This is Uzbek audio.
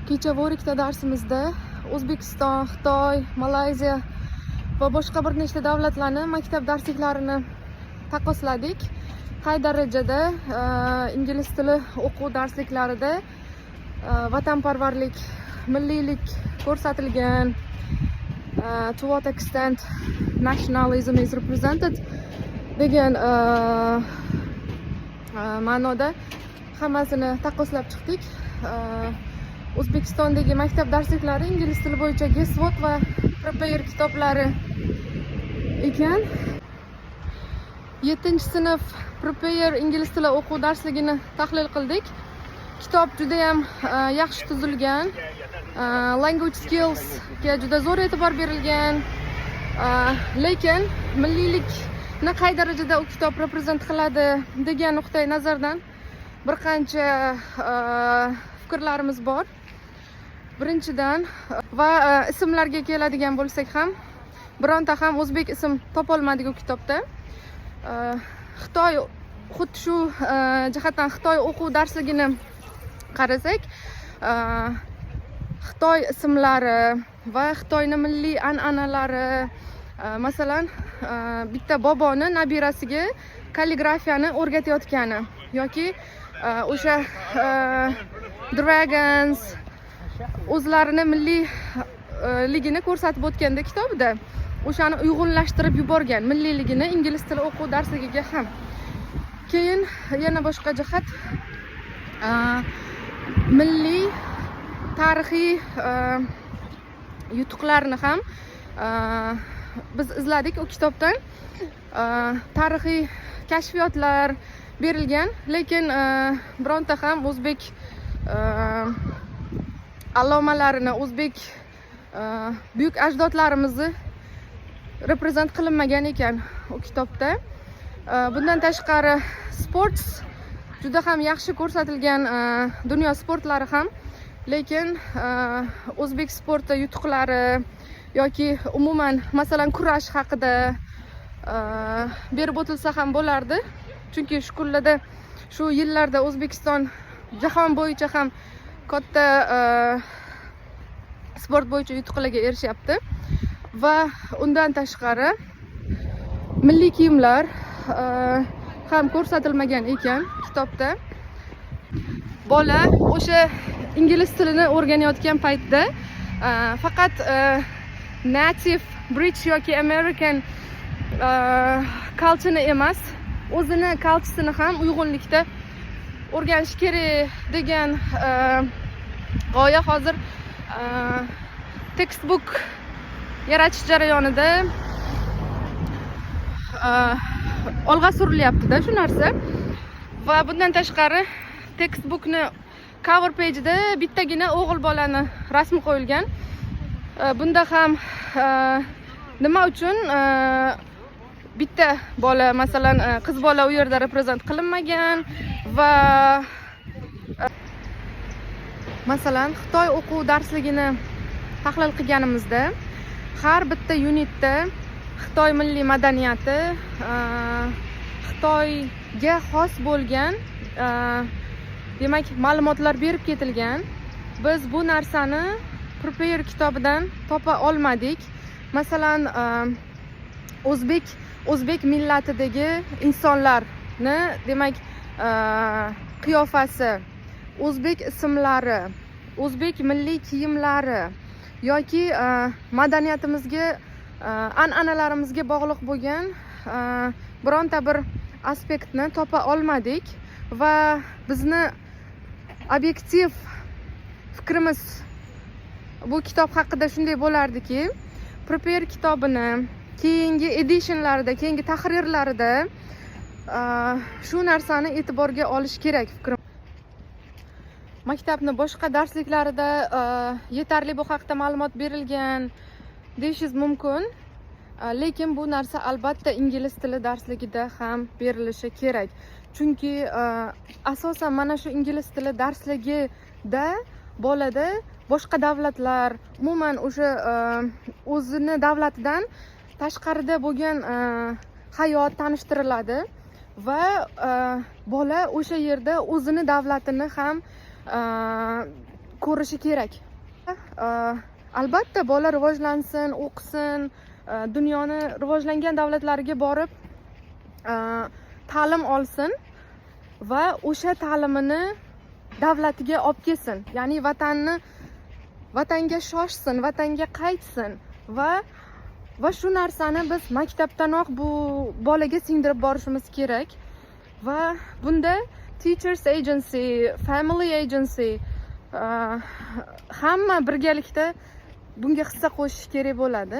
Kecha ikkita darsimizda O'zbekiston, Xitoy, Malayziya va boshqa bir nechta davlatlarni maktab darsliklarini taqqosladik. Qay darajada ingliz tili o'quv darsliklarida vatanparvarlik, milliylik ko'rsatilgan, to what extent nationalism is represented degan ma'noda hammasini taqqoslab chiqdik. O'zbekistondagi maktab darsliklari ingliz tili bo'yicha Guesswork va Prepare kitoblari ekan. 7-sinf Prepare ingliz tili o'quv darsligini tahlil qildik. Kitob juda ham yaxshi tuzilgan. Language skills ga juda zo'r e'tibor berilgan. Lekin milliylikni qay darajada u kitob reprezent qiladi degan nuqtai nazardan bir qancha fikrlarimiz bor. Birinchidan va ismlarga keladigan bo'lsak ham bironta ham o'zbek ism topolmadik u kitobda. Xitoy xuddi shu jihatdan Xitoy o'quv darsligini qarasak, Xitoy ismlari va Xitoyning milliy an'analari, masalan, bitta boboni nabirasiga kalligrafiyani o'rgatayotgani yoki o'sha dragons o'zlarini milliyligini ko'rsatib o'tganda kitobda o'shani uyg'unlashtirib yuborgan milliyligini ingliz tili o'quv darsligiga ham. Keyin yana boshqa jihat milliy tarixiy yutuqlarni ham biz izladik u kitobdan. Tarixiy kashfiyotlar berilgan, lekin bironta ham o'zbek allomalarini, o'zbek buyuk ajdodlarimizni reprezent qilinmagan ekan u kitobda. Bundan tashqari sports juda ham yaxshi ko'rsatilgan, dunyo sportlari ham, lekin o'zbek sporti yutuqlari yoki umuman masalan kurash haqida berib o'tilsa ham bo'lardi. Chunki shu kunlarda, shu yillarda O'zbekiston jahon bo'yicha ham katta sport bo'yicha yutuqlarga erishyapti. Va undan tashqari milliy kiyimlar ham ko'rsatilmagan ekan kitobda. Bola o'sha ingliz tilini o'rganayotgan paytda faqat native British yoki American culture emas, o'zini culturesini ham uyg'unlikda o'rganish kerak degan g'oya hozir textbook yaratish jarayonida olg'a surilyapti-da shu narsa. Va bundan tashqari textbookni cover page'ida bittagina o'g'il bolani rasmi qo'yilgan. Bunda ham nima uchun bitta bola, masalan qiz bola u yerda reprezent qilinmagan va masalan Xitoy o'quv darsligini tahlil qilganimizda har bitta unitda Xitoy milliy madaniyati, Xitoyga xos bo'lgan demak ma'lumotlar berib ketilgan. Biz bu narsani Prepare kitobidan topa olmadik. Masalan, o'zbek millatidagi insonlarni demak qiyofasi, o'zbek ismlari, o'zbek milliy kiyimlari yoki madaniyatimizga, an'analarimizga bog'liq bo'lgan bironta bir aspektni topa olmadik va bizni obyektiv fikrimiz bu kitob haqida shunday bo'lardiki, Prepare kitobini keyingi editionlarida, keyingi tahrirlarida shu narsani e'tiborga olish kerak fikrim. Maktabni boshqa darsliklarida yetarli bu haqda ma'lumot berilgan deyishingiz mumkin, lekin bu narsa albatta ingliz tili darsligida ham berilishi kerak. Chunki asosan mana shu ingliz tili darsligida bolada boshqa davlatlar, umuman o'sha o'zini davlatidan tashqarida bo'lgan hayot tanishtiriladi va bola o'sha yerda o'zini davlatini ham ko'rishi kerak. Albatta bola rivojlansin, o'qisin, dunyoni rivojlangan davlatlariga borib ta'lim olsin va o'sha ta'limini davlatiga olib kelsin. Ya'ni vatanga shoshsin, vatanga qaytsin va shu narsani biz maktabdanoq bu bolaga singdirib borishimiz kerak. Va bunda teachers agency, family agency hamma birgalikda bunga hissa qo'shish kerak bo'ladi.